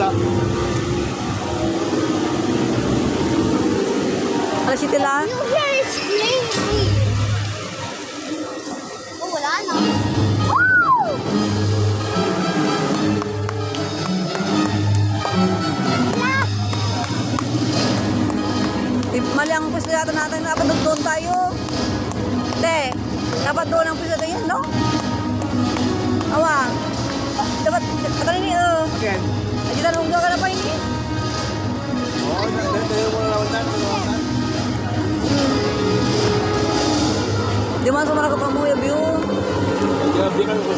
Basta. Alas 7 lang. You hear it screaming. Oh, wala na. Oh! Mali ang pwesto yata natin. Dapat doon tayo. Te, dapat doon ang pwesto yan, no? Awa. Dapat, katanin niyo. Again. Aji na lungga ka na pa ini. Oo, tayo mo na lawan. Di man sa mga kapamuya, biyo. Grabe ka ko.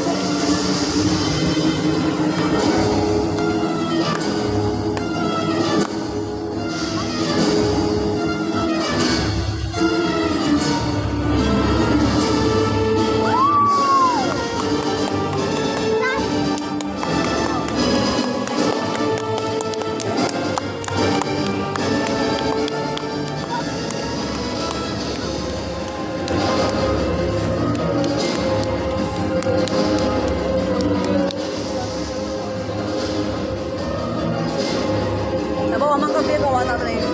Nabawa man kami ko wala na yun.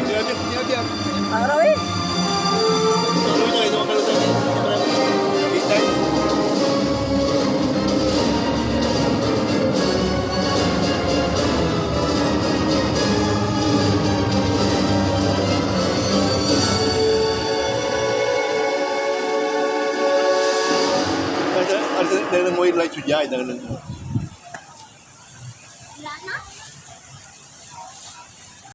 Grabe. Araw eh. Ano niya ito makalutan niya? Bitay. Ada mo yung light suya,